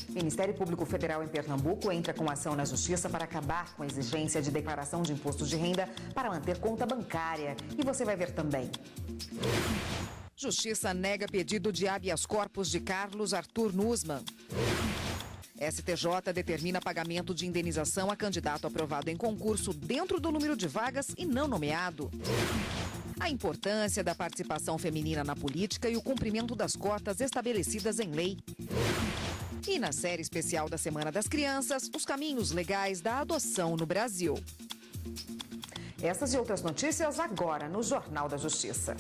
O Ministério Público Federal em Pernambuco entra com ação na Justiça para acabar com a exigência de declaração de imposto de renda para manter conta bancária. E você vai ver também. Justiça nega pedido de habeas corpus de Carlos Arthur Nussmann. STJ determina pagamento de indenização a candidato aprovado em concurso dentro do número de vagas e não nomeado. A importância da participação feminina na política e o cumprimento das cotas estabelecidas em lei. E na série especial da Semana das Crianças, os caminhos legais da adoção no Brasil. Essas e outras notícias agora no Jornal da Justiça.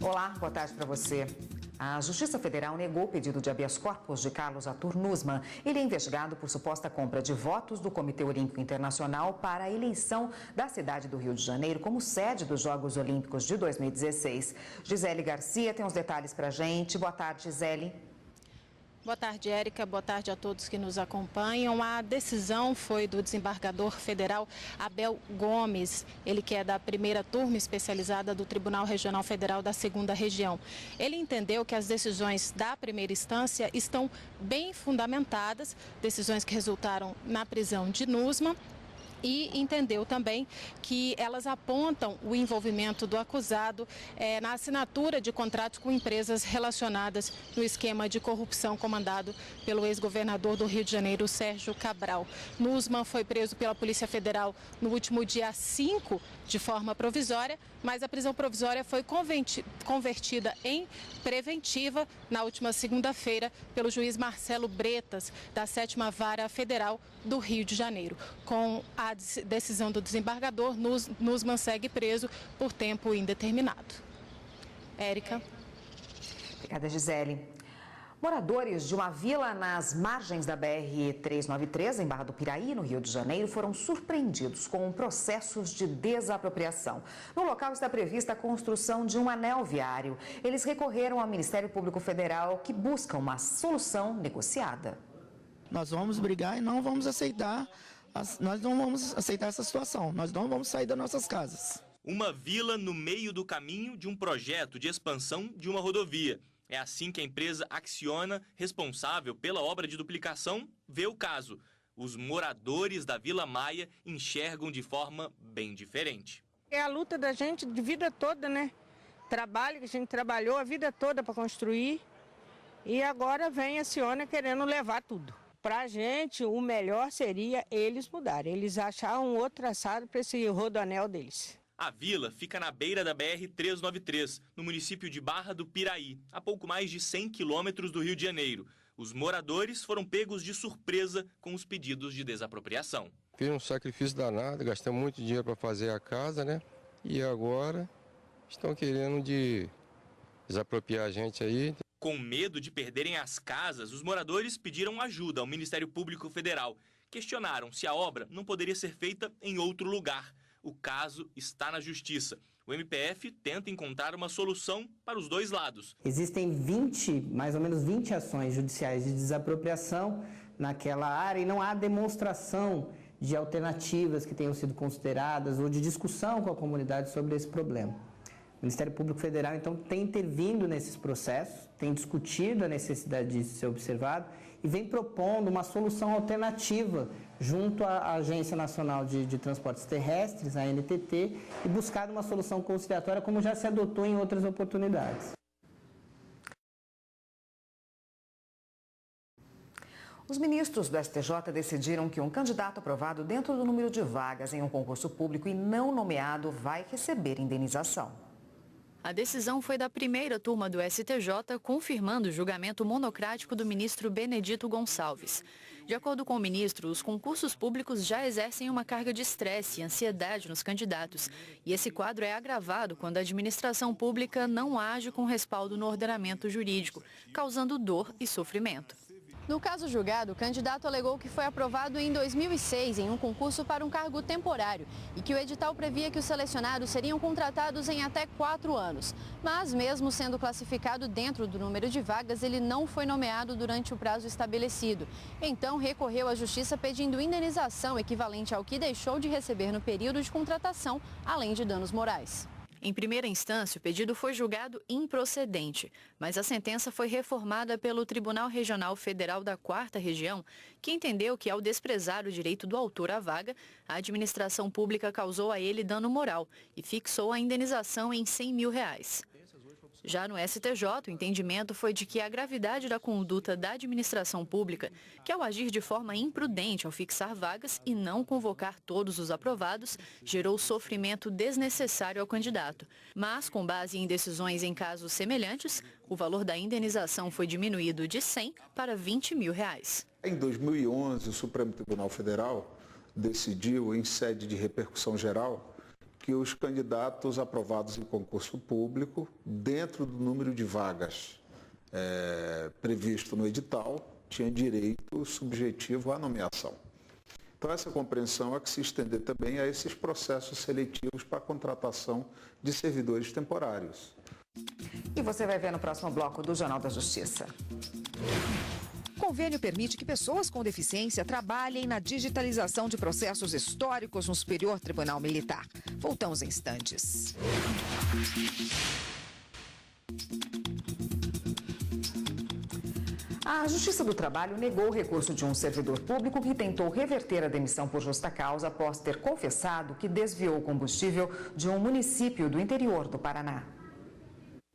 Olá, boa tarde para você. A Justiça Federal negou o pedido de habeas corpus de Carlos Arthur Nussmann. Ele é investigado por suposta compra de votos do Comitê Olímpico Internacional para a eleição da cidade do Rio de Janeiro como sede dos Jogos Olímpicos de 2016. Gisele Garcia tem os detalhes para a gente. Boa tarde, Gisele. Boa tarde, Érica. Boa tarde a todos que nos acompanham. A decisão foi do desembargador federal Abel Gomes, ele que é da primeira turma especializada do Tribunal Regional Federal da 2ª Região. Ele entendeu que as decisões da primeira instância estão bem fundamentadas, decisões que resultaram na prisão de Nussmann, e entendeu também que elas apontam o envolvimento do acusado na assinatura de contratos com empresas relacionadas no esquema de corrupção comandado pelo ex-governador do Rio de Janeiro, Sérgio Cabral. Nussmann foi preso pela Polícia Federal no último dia 5 de forma provisória, mas a prisão provisória foi convertida em preventiva na última segunda-feira pelo juiz Marcelo Bretas, da 7ª Vara Federal do Rio de Janeiro. Com a decisão do desembargador, Nussmann segue preso por tempo indeterminado. Érica. Obrigada, Gisele. Moradores de uma vila nas margens da BR-393, em Barra do Piraí, no Rio de Janeiro, foram surpreendidos com processos de desapropriação. No local está prevista a construção de um anel viário. Eles recorreram ao Ministério Público Federal, que busca uma solução negociada. Nós vamos brigar e não vamos aceitar, essa situação. Nós não vamos sair das nossas casas. Uma vila no meio do caminho de um projeto de expansão de uma rodovia. É assim que a empresa Acciona, responsável pela obra de duplicação, vê o caso. Os moradores da Vila Maia enxergam de forma bem diferente. É a luta da gente de vida toda, né? Trabalho que a gente trabalhou a vida toda para construir e agora vem a Acciona querendo levar tudo. Para a gente, o melhor seria eles mudarem, eles acharem um outro traçado para esse rodoanel deles. A vila fica na beira da BR-393, no município de Barra do Piraí, a pouco mais de 100 quilômetros do Rio de Janeiro. Os moradores foram pegos de surpresa com os pedidos de desapropriação. Fiz um sacrifício danado, gastei muito dinheiro para fazer a casa, né? E agora estão querendo desapropriar a gente aí. Com medo de perderem as casas, os moradores pediram ajuda ao Ministério Público Federal. Questionaram se a obra não poderia ser feita em outro lugar. O caso está na Justiça. O MPF tenta encontrar uma solução para os dois lados. Existem mais ou menos 20 ações judiciais de desapropriação naquela área e não há demonstração de alternativas que tenham sido consideradas ou de discussão com a comunidade sobre esse problema. O Ministério Público Federal, então, tem intervindo nesses processos, tem discutido a necessidade disso ser observado e vem propondo uma solução alternativa junto à Agência Nacional de Transportes Terrestres, a ANTT, e buscar uma solução conciliatória como já se adotou em outras oportunidades. Os ministros do STJ decidiram que um candidato aprovado dentro do número de vagas em um concurso público e não nomeado vai receber indenização. A decisão foi da primeira turma do STJ, confirmando o julgamento monocrático do ministro Benedito Gonçalves. De acordo com o ministro, os concursos públicos já exercem uma carga de estresse e ansiedade nos candidatos. E esse quadro é agravado quando a administração pública não age com respaldo no ordenamento jurídico, causando dor e sofrimento. No caso julgado, o candidato alegou que foi aprovado em 2006 em um concurso para um cargo temporário e que o edital previa que os selecionados seriam contratados em até 4 anos. Mas, mesmo sendo classificado dentro do número de vagas, ele não foi nomeado durante o prazo estabelecido. Então, recorreu à Justiça pedindo indenização equivalente ao que deixou de receber no período de contratação, além de danos morais. Em primeira instância, o pedido foi julgado improcedente, mas a sentença foi reformada pelo Tribunal Regional Federal da 4ª Região, que entendeu que, ao desprezar o direito do autor à vaga, a administração pública causou a ele dano moral e fixou a indenização em R$100 mil. Já no STJ, o entendimento foi de que a gravidade da conduta da administração pública, que ao agir de forma imprudente ao fixar vagas e não convocar todos os aprovados, gerou sofrimento desnecessário ao candidato. Mas, com base em decisões em casos semelhantes, o valor da indenização foi diminuído de R$100 para R$20 mil. Em 2011, o Supremo Tribunal Federal decidiu, em sede de repercussão geral, que os candidatos aprovados em concurso público, dentro do número de vagas previsto no edital, tinham direito subjetivo à nomeação. Então, essa compreensão é que se estender também a esses processos seletivos para a contratação de servidores temporários. E você vai ver no próximo bloco do Jornal da Justiça. O convênio permite que pessoas com deficiência trabalhem na digitalização de processos históricos no Superior Tribunal Militar. Voltamos em instantes. A Justiça do Trabalho negou o recurso de um servidor público que tentou reverter a demissão por justa causa após ter confessado que desviou o combustível de um município do interior do Paraná.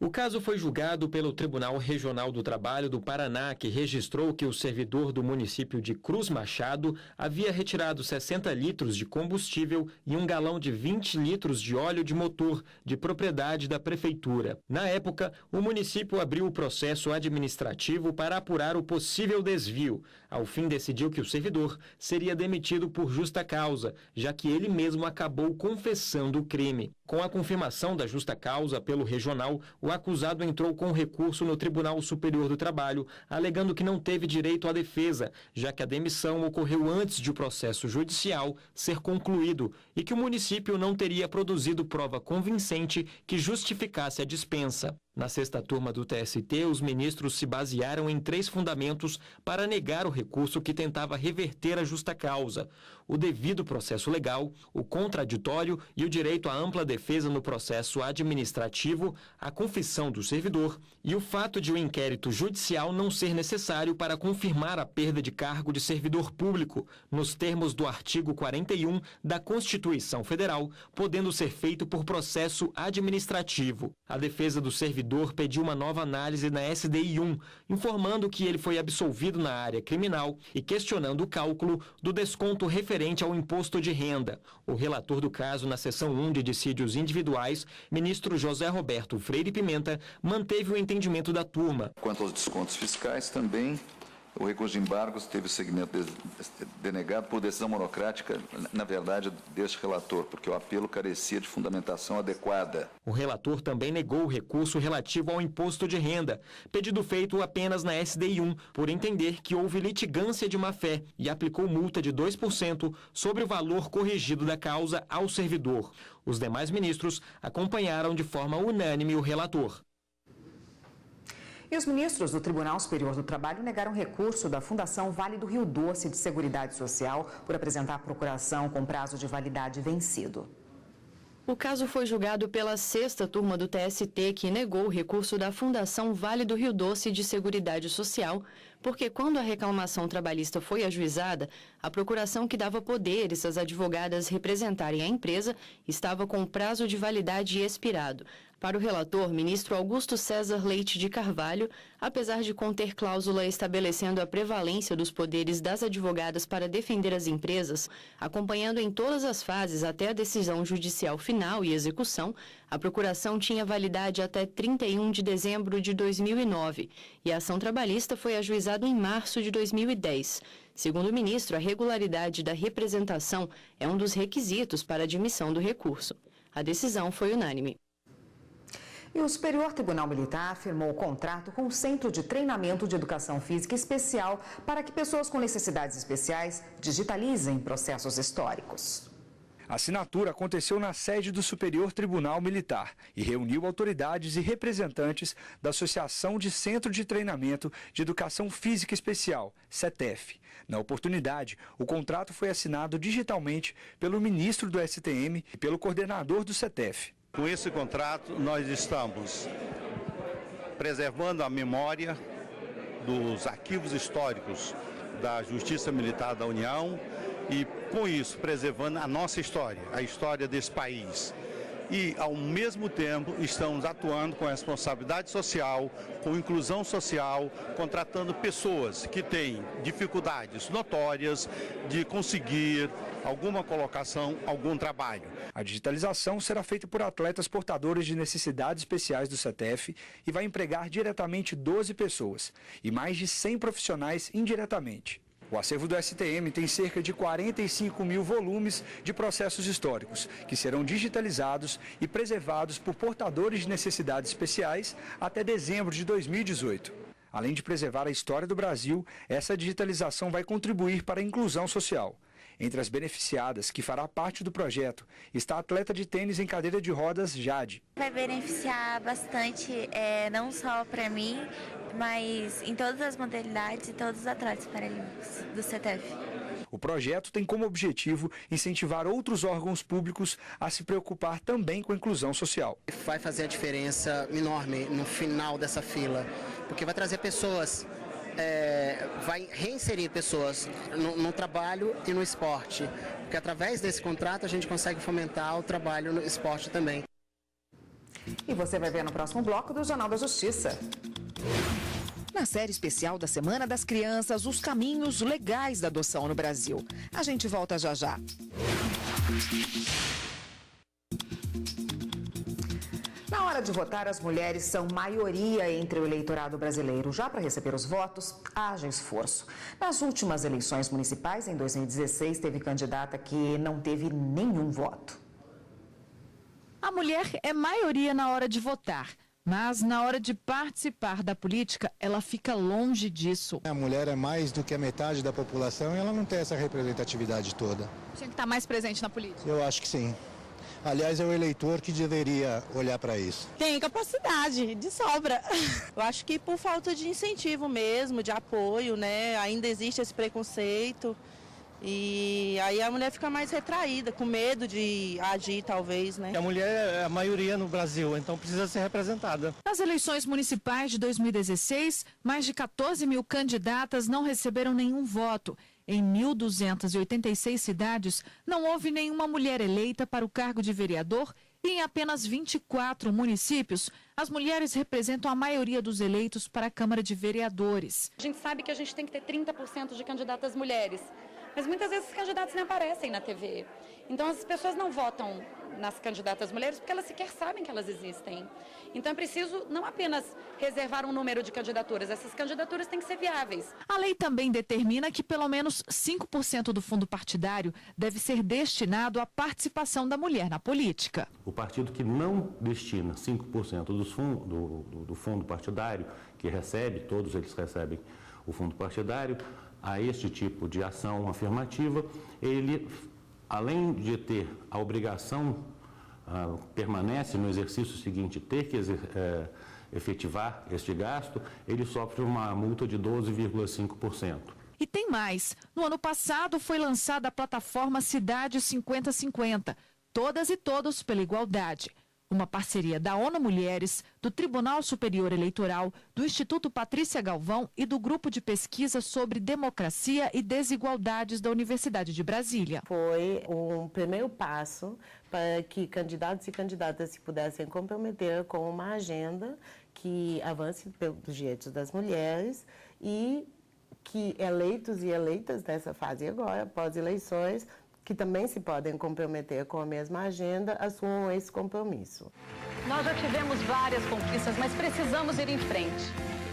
O caso foi julgado pelo Tribunal Regional do Trabalho do Paraná, que registrou que o servidor do município de Cruz Machado havia retirado 60 litros de combustível e um galão de 20 litros de óleo de motor, de propriedade da prefeitura. Na época, o município abriu o processo administrativo para apurar o possível desvio. Ao fim, decidiu que o servidor seria demitido por justa causa, já que ele mesmo acabou confessando o crime. Com a confirmação da justa causa pelo regional, o acusado entrou com recurso no Tribunal Superior do Trabalho, alegando que não teve direito à defesa, já que a demissão ocorreu antes de o processo judicial ser concluído e que o município não teria produzido prova convincente que justificasse a dispensa. Na sexta turma do TST, os ministros se basearam em 3 fundamentos para negar o recurso que tentava reverter a justa causa: o devido processo legal, o contraditório e o direito à ampla defesa no processo administrativo, a confissão do servidor e o fato de o inquérito judicial não ser necessário para confirmar a perda de cargo de servidor público, nos termos do artigo 41 da Constituição Federal, podendo ser feito por processo administrativo. A defesa do servidor pediu uma nova análise na SDI-1, informando que ele foi absolvido na área criminal e questionando o cálculo do desconto referente ao imposto de renda. O relator do caso na seção 1 de dissídios individuais, ministro José Roberto Freire Pimenta, manteve o entendimento da turma. Quanto aos descontos fiscais, também o recurso de embargos teve segmento denegado por decisão monocrática, na verdade, deste relator, porque o apelo carecia de fundamentação adequada. O relator também negou o recurso relativo ao imposto de renda, pedido feito apenas na SDI-1, por entender que houve litigância de má-fé e aplicou multa de 2% sobre o valor corrigido da causa ao servidor. Os demais ministros acompanharam de forma unânime o relator. E os ministros do Tribunal Superior do Trabalho negaram recurso da Fundação Vale do Rio Doce de Seguridade Social por apresentar procuração com prazo de validade vencido. O caso foi julgado pela sexta turma do TST, que negou o recurso da Fundação Vale do Rio Doce de Seguridade Social, porque quando a reclamação trabalhista foi ajuizada, a procuração que dava poderes às advogadas representarem a empresa estava com prazo de validade expirado. Para o relator, ministro Augusto César Leite de Carvalho, apesar de conter cláusula estabelecendo a prevalência dos poderes das advogadas para defender as empresas, acompanhando em todas as fases até a decisão judicial final e execução, a procuração tinha validade até 31 de dezembro de 2009 e a ação trabalhista foi ajuizada em março de 2010. Segundo o ministro, a regularidade da representação é um dos requisitos para a admissão do recurso. A decisão foi unânime. E o Superior Tribunal Militar firmou o contrato com o Centro de Treinamento de Educação Física Especial para que pessoas com necessidades especiais digitalizem processos históricos. A assinatura aconteceu na sede do Superior Tribunal Militar e reuniu autoridades e representantes da Associação de Centro de Treinamento de Educação Física Especial, CETEF. Na oportunidade, o contrato foi assinado digitalmente pelo ministro do STM e pelo coordenador do CETEF. Com esse contrato, nós estamos preservando a memória dos arquivos históricos da Justiça Militar da União e, com isso, preservando a nossa história, a história desse país. E, ao mesmo tempo, estamos atuando com responsabilidade social, com inclusão social, contratando pessoas que têm dificuldades notórias de conseguir alguma colocação, algum trabalho. A digitalização será feita por atletas portadores de necessidades especiais do CETEF e vai empregar diretamente 12 pessoas e mais de 100 profissionais indiretamente. O acervo do STM tem cerca de 45 mil volumes de processos históricos, que serão digitalizados e preservados por portadores de necessidades especiais até dezembro de 2018. Além de preservar a história do Brasil, essa digitalização vai contribuir para a inclusão social. Entre as beneficiadas, que fará parte do projeto, está a atleta de tênis em cadeira de rodas, Jade. Vai beneficiar bastante, não só para mim, mas em todas as modalidades e todos os atletas paralímpicos do CETEF. O projeto tem como objetivo incentivar outros órgãos públicos a se preocupar também com a inclusão social. Vai fazer a diferença enorme no final dessa fila, porque vai trazer pessoas, vai reinserir pessoas no trabalho e no esporte, porque através desse contrato a gente consegue fomentar o trabalho no esporte também. E você vai ver no próximo bloco do Jornal da Justiça. Na série especial da Semana das Crianças, os caminhos legais da adoção no Brasil. A gente volta já já. Na hora de votar, as mulheres são maioria entre o eleitorado brasileiro. Já para receber os votos, haja esforço. Nas últimas eleições municipais, em 2016, teve candidata que não teve nenhum voto. A mulher é maioria na hora de votar. Mas, na hora de participar da política, ela fica longe disso. A mulher é mais do que a metade da população e ela não tem essa representatividade toda. Tinha que estar mais presente na política? Eu acho que sim. Aliás, é o eleitor que deveria olhar para isso. Tem capacidade, de sobra. Eu acho que por falta de incentivo mesmo, de apoio, né? Ainda existe esse preconceito. E aí a mulher fica mais retraída, com medo de agir, talvez, né? A mulher é a maioria no Brasil, então precisa ser representada. Nas eleições municipais de 2016, mais de 14 mil candidatas não receberam nenhum voto. Em 1.286 cidades, não houve nenhuma mulher eleita para o cargo de vereador e em apenas 24 municípios, as mulheres representam a maioria dos eleitos para a Câmara de Vereadores. A gente sabe que a gente tem que ter 30% de candidatas mulheres. Mas muitas vezes os candidatos nem aparecem na TV. Então as pessoas não votam nas candidatas mulheres porque elas sequer sabem que elas existem. Então é preciso não apenas reservar um número de candidaturas, essas candidaturas têm que ser viáveis. A lei também determina que pelo menos 5% do fundo partidário deve ser destinado à participação da mulher na política. O partido que não destina 5% do fundo partidário, que recebe, todos eles recebem o fundo partidário, a este tipo de ação afirmativa, ele, além de ter a obrigação, permanece no exercício seguinte, ter que efetivar este gasto, ele sofre uma multa de 12,5%. E tem mais. No ano passado foi lançada a plataforma Cidade 5050, todas e todos pela igualdade. Uma parceria da ONU Mulheres, do Tribunal Superior Eleitoral, do Instituto Patrícia Galvão e do Grupo de Pesquisa sobre Democracia e Desigualdades da Universidade de Brasília. Foi um primeiro passo para que candidatos e candidatas se pudessem comprometer com uma agenda que avance pelos direitos das mulheres e que eleitos e eleitas dessa fase agora, pós-eleições, que também se podem comprometer com a mesma agenda, assumam esse compromisso. Nós já tivemos várias conquistas, mas precisamos ir em frente.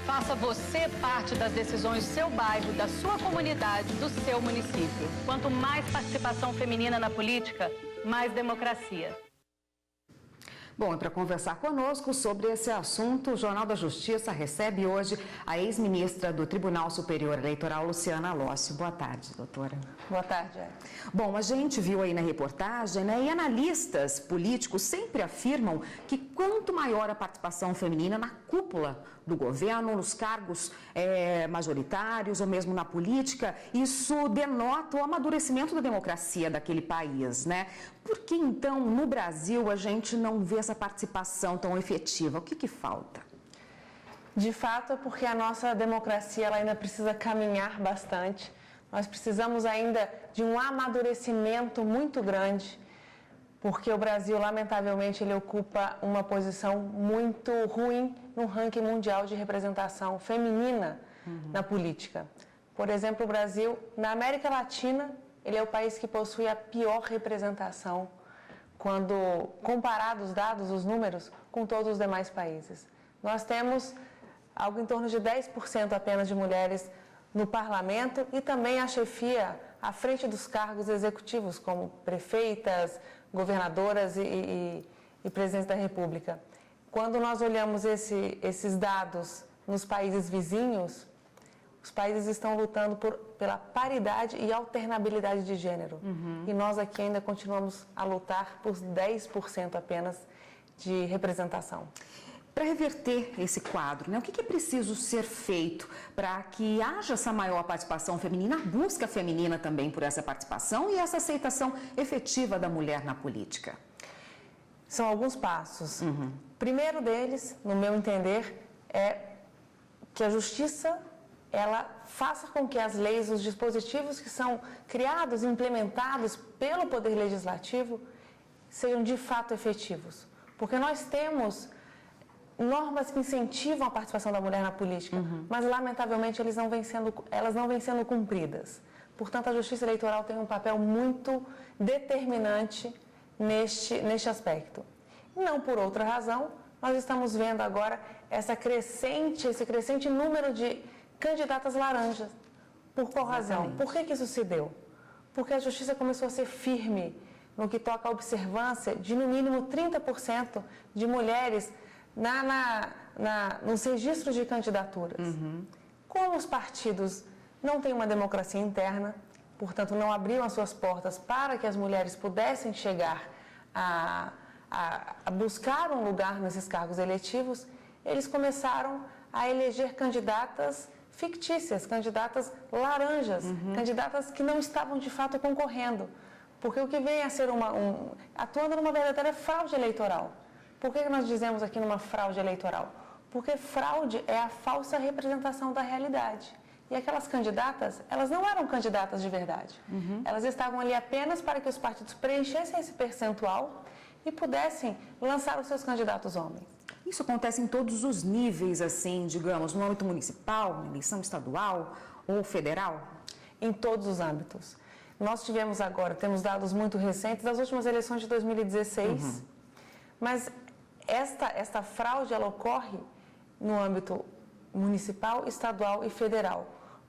Faça você parte das decisões do seu bairro, da sua comunidade, do seu município. Quanto mais participação feminina na política, mais democracia. Bom, e para conversar conosco sobre esse assunto, o Jornal da Justiça recebe hoje a ex-ministra do Tribunal Superior Eleitoral, Luciana Lócio. Boa tarde, doutora. Boa tarde. Bom, a gente viu aí na reportagem, né, e analistas políticos sempre afirmam que quanto maior a participação feminina na cúpula do governo, nos cargos majoritários ou mesmo na política, isso denota o amadurecimento da democracia daquele país, né? Por que então no Brasil a gente não vê essa participação tão efetiva? O que falta? De fato, é porque a nossa democracia ela ainda precisa caminhar bastante. Nós precisamos ainda de um amadurecimento muito grande, porque o Brasil, lamentavelmente, ele ocupa uma posição muito ruim no ranking mundial de representação feminina na política. Por exemplo, o Brasil, na América Latina, ele é o país que possui a pior representação quando comparado os dados, os números, com todos os demais países. Nós temos algo em torno de 10% apenas de mulheres no parlamento e também a chefia à frente dos cargos executivos, como prefeitas, governadoras e presidentes da República. Quando nós olhamos esses dados nos países vizinhos, os países estão lutando pela paridade e alternabilidade de gênero. E nós aqui ainda continuamos a lutar por 10% apenas de representação. Para reverter esse quadro, né, o que é preciso ser feito para que haja essa maior participação feminina, a busca feminina também por essa participação e essa aceitação efetiva da mulher na política? São alguns passos. Primeiro deles, no meu entender, é que a justiça ela faça com que as leis, os dispositivos que são criados e implementados pelo Poder Legislativo sejam de fato efetivos. Porque nós temos normas que incentivam a participação da mulher na política, mas lamentavelmente elas não vêm sendo cumpridas. Portanto, a Justiça Eleitoral tem um papel muito determinante neste aspecto. E não por outra razão, nós estamos vendo agora esse crescente número de candidatas laranjas. Por qual razão? Por que isso se deu? Porque a Justiça começou a ser firme no que toca à observância de, no mínimo, 30% de mulheres nos registros de candidaturas. Como os partidos não têm uma democracia interna, portanto, não abriam as suas portas para que as mulheres pudessem chegar a buscar um lugar nesses cargos eletivos, eles começaram a eleger candidatas fictícias, candidatas laranjas, candidatas que não estavam de fato concorrendo. Porque o que vem a ser atuando numa verdadeira fraude eleitoral. Por que nós dizemos aqui numa fraude eleitoral? Porque fraude é a falsa representação da realidade. E aquelas candidatas, elas não eram candidatas de verdade. Elas estavam ali apenas para que os partidos preenchessem esse percentual e pudessem lançar os seus candidatos homens. Isso acontece em todos os níveis, assim, digamos, no âmbito municipal, na eleição estadual ou federal? Em todos os âmbitos. Nós temos dados muito recentes das últimas eleições de 2016, mas esta fraude ela ocorre no âmbito municipal, estadual e federal,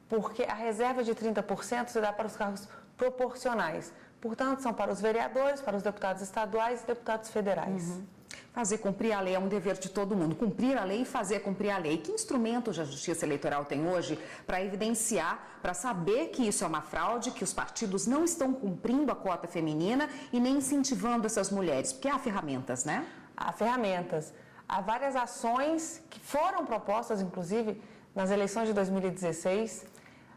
porque a reserva de 30% se dá para os cargos proporcionais. Portanto, são para os vereadores, para os deputados estaduais e deputados federais. Fazer cumprir a lei é um dever de todo mundo. Cumprir a lei e fazer cumprir a lei. Que instrumentos a Justiça Eleitoral tem hoje para evidenciar, para saber que isso é uma fraude, que os partidos não estão cumprindo a cota feminina e nem incentivando essas mulheres? Porque há ferramentas, né? Há ferramentas. Há várias ações que foram propostas, inclusive, nas eleições de 2016,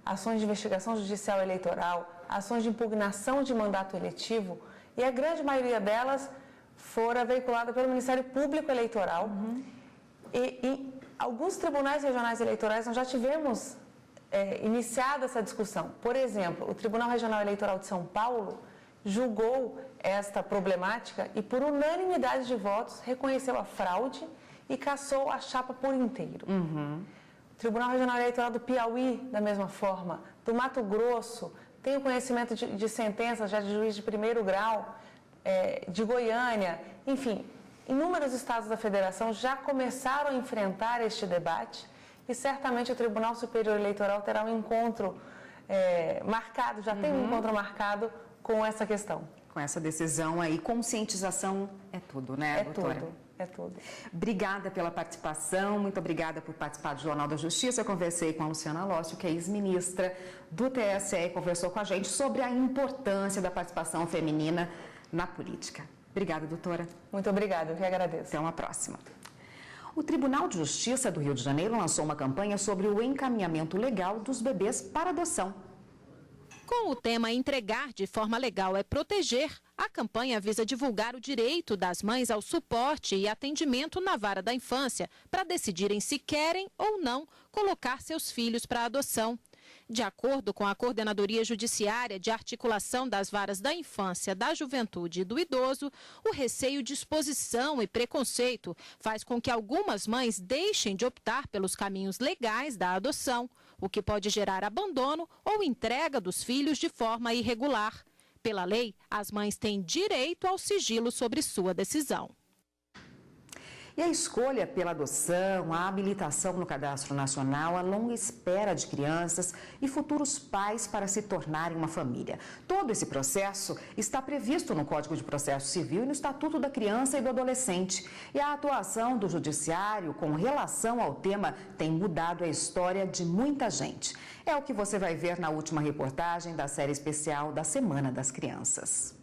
ações de investigação judicial eleitoral, ações de impugnação de mandato eletivo, e a grande maioria delas fora veiculada pelo Ministério Público Eleitoral. E em alguns tribunais regionais eleitorais nós já tivemos iniciado essa discussão. Por exemplo, o Tribunal Regional Eleitoral de São Paulo julgou esta problemática e, por unanimidade de votos, reconheceu a fraude e cassou a chapa por inteiro. O Tribunal Regional Eleitoral do Piauí, da mesma forma, do Mato Grosso, tem o conhecimento de sentenças já de juiz de primeiro grau, de Goiânia, enfim, inúmeros estados da federação já começaram a enfrentar este debate e certamente o Tribunal Superior Eleitoral terá um encontro marcado, já tem um encontro marcado com essa questão. Com essa decisão aí, conscientização é tudo, né, doutora? É tudo. Obrigada pela participação, muito obrigada por participar do Jornal da Justiça. Eu conversei com a Luciana Lócio, que é ex-ministra do TSE, conversou com a gente sobre a importância da participação feminina na política. Obrigada, doutora. Muito obrigada, eu que agradeço. Até uma próxima. O Tribunal de Justiça do Rio de Janeiro lançou uma campanha sobre o encaminhamento legal dos bebês para adoção. Com o tema Entregar de forma legal é proteger, a campanha visa divulgar o direito das mães ao suporte e atendimento na vara da infância para decidirem se querem ou não colocar seus filhos para adoção. De acordo com a Coordenadoria Judiciária de Articulação das Varas da Infância, da Juventude e do Idoso, o receio de exposição e preconceito faz com que algumas mães deixem de optar pelos caminhos legais da adoção, o que pode gerar abandono ou entrega dos filhos de forma irregular. Pela lei, as mães têm direito ao sigilo sobre sua decisão. E a escolha pela adoção, a habilitação no Cadastro Nacional, a longa espera de crianças e futuros pais para se tornarem uma família. Todo esse processo está previsto no Código de Processo Civil e no Estatuto da Criança e do Adolescente. E a atuação do Judiciário com relação ao tema tem mudado a história de muita gente. É o que você vai ver na última reportagem da série especial da Semana das Crianças.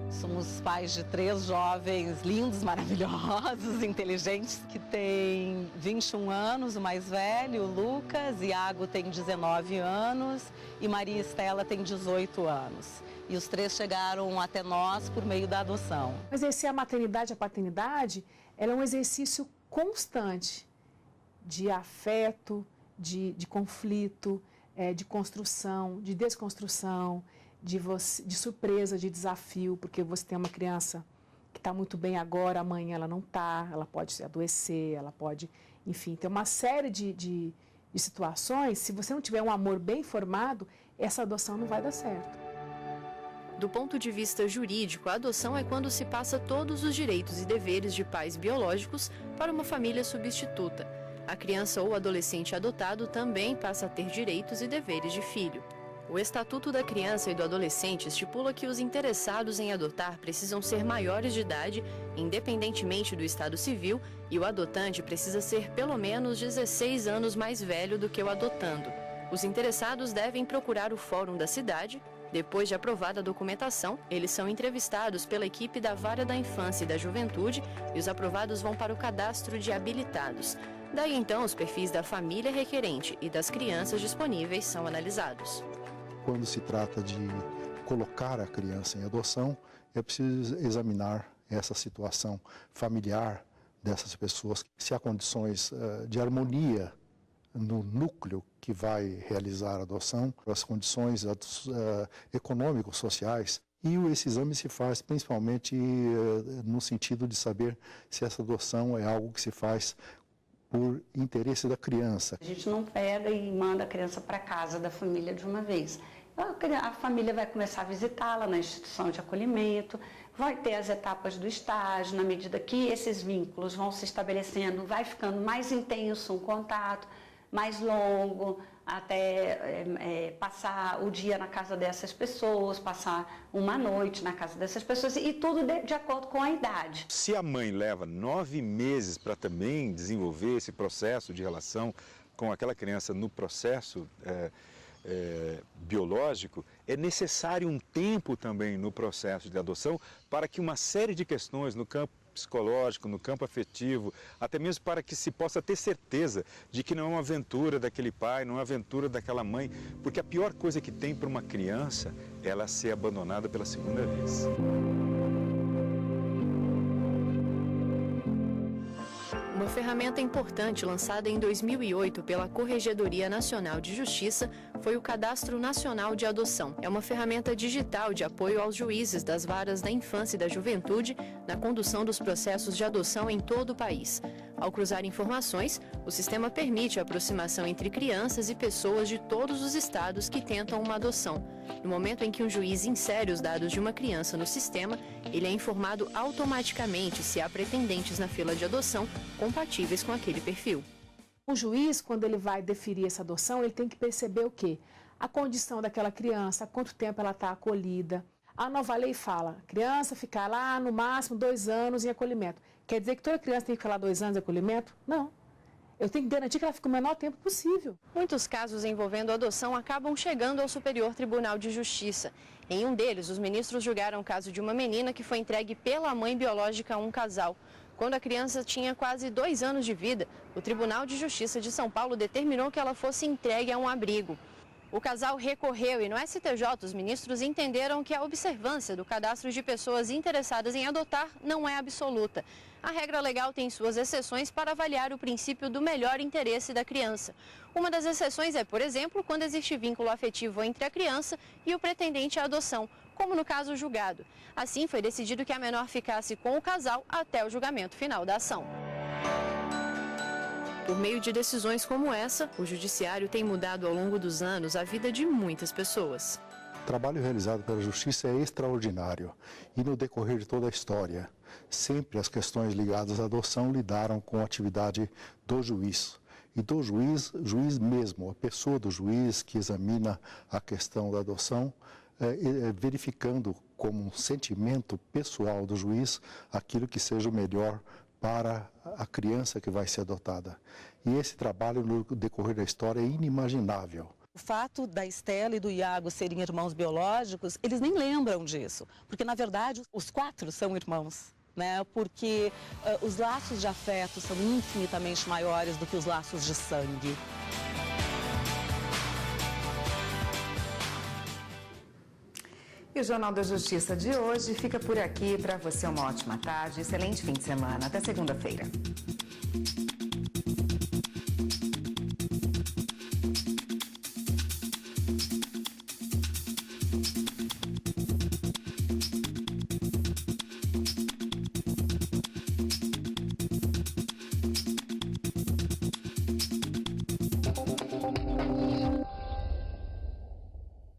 Somos pais de 3 jovens lindos, maravilhosos, inteligentes, que têm 21 anos, o mais velho, o Lucas, Iago tem 19 anos e Maria Estela tem 18 anos. E os 3 chegaram até nós por meio da adoção. Exercer a maternidade e a paternidade, ela é um exercício constante de afeto, de conflito, de construção, de desconstrução, de surpresa, de desafio, porque você tem uma criança que está muito bem agora, amanhã ela não está, ela pode adoecer, ela pode, enfim, tem uma série de situações. Se você não tiver um amor bem formado, essa adoção não vai dar certo. Do ponto de vista jurídico, a adoção é quando se passa todos os direitos e deveres de pais biológicos para uma família substituta. A criança ou adolescente adotado também passa a ter direitos e deveres de filho. O Estatuto da Criança e do Adolescente estipula que os interessados em adotar precisam ser maiores de idade, independentemente do estado civil, e o adotante precisa ser pelo menos 16 anos mais velho do que o adotando. Os interessados devem procurar o fórum da cidade. Depois de aprovada a documentação, eles são entrevistados pela equipe da Vara da Infância e da Juventude e os aprovados vão para o cadastro de habilitados. Daí então, os perfis da família requerente e das crianças disponíveis são analisados. Quando se trata de colocar a criança em adoção, é preciso examinar essa situação familiar dessas pessoas, se há condições de harmonia no núcleo que vai realizar a adoção, as condições econômicos, sociais. E esse exame se faz principalmente no sentido de saber se essa adoção é algo que se faz por interesse da criança. A gente não pega e manda a criança para casa da família de uma vez. A família vai começar a visitá-la na instituição de acolhimento, vai ter as etapas do estágio, na medida que esses vínculos vão se estabelecendo, vai ficando mais intenso um contato, mais longo, até passar o dia na casa dessas pessoas, passar uma noite na casa dessas pessoas, e tudo de acordo com a idade. Se a mãe leva 9 meses para também desenvolver esse processo de relação com aquela criança no processo biológico, é necessário um tempo também no processo de adoção para que uma série de questões no campo psicológico, no campo afetivo, até mesmo para que se possa ter certeza de que não é uma aventura daquele pai, não é uma aventura daquela mãe, porque a pior coisa que tem para uma criança é ela ser abandonada pela segunda vez. Uma ferramenta importante lançada em 2008 pela Corregedoria Nacional de Justiça foi o Cadastro Nacional de Adoção. É uma ferramenta digital de apoio aos juízes das varas da infância e da juventude na condução dos processos de adoção em todo o país. Ao cruzar informações, o sistema permite a aproximação entre crianças e pessoas de todos os estados que tentam uma adoção. No momento em que um juiz insere os dados de uma criança no sistema, ele é informado automaticamente se há pretendentes na fila de adoção compatíveis com aquele perfil. O juiz, quando ele vai deferir essa adoção, ele tem que perceber o quê? A condição daquela criança, quanto tempo ela está acolhida. A nova lei fala, criança ficar lá no máximo 2 anos em acolhimento. Quer dizer que toda criança tem que ficar lá 2 anos em acolhimento? Não. Eu tenho que garantir que ela fique o menor tempo possível. Muitos casos envolvendo adoção acabam chegando ao Superior Tribunal de Justiça. Em um deles, os ministros julgaram o caso de uma menina que foi entregue pela mãe biológica a um casal. Quando a criança tinha quase 2 anos de vida, o Tribunal de Justiça de São Paulo determinou que ela fosse entregue a um abrigo. O casal recorreu e no STJ os ministros entenderam que a observância do cadastro de pessoas interessadas em adotar não é absoluta. A regra legal tem suas exceções para avaliar o princípio do melhor interesse da criança. Uma das exceções é, por exemplo, quando existe vínculo afetivo entre a criança e o pretendente à adoção, como no caso julgado. Assim, foi decidido que a menor ficasse com o casal até o julgamento final da ação. Por meio de decisões como essa, o judiciário tem mudado ao longo dos anos a vida de muitas pessoas. O trabalho realizado pela Justiça é extraordinário e no decorrer de toda a história, sempre as questões ligadas à adoção lidaram com a atividade do juiz. E do juiz mesmo, a pessoa do juiz que examina a questão da adoção, verificando como um sentimento pessoal do juiz aquilo que seja o melhor para a criança que vai ser adotada. E esse trabalho no decorrer da história é inimaginável. O fato da Estela e do Iago serem irmãos biológicos, eles nem lembram disso, porque na verdade os 4 são irmãos, né? Porque os laços de afeto são infinitamente maiores do que os laços de sangue. E o Jornal da Justiça de hoje fica por aqui. Para você, uma ótima tarde, excelente fim de semana. Até segunda-feira.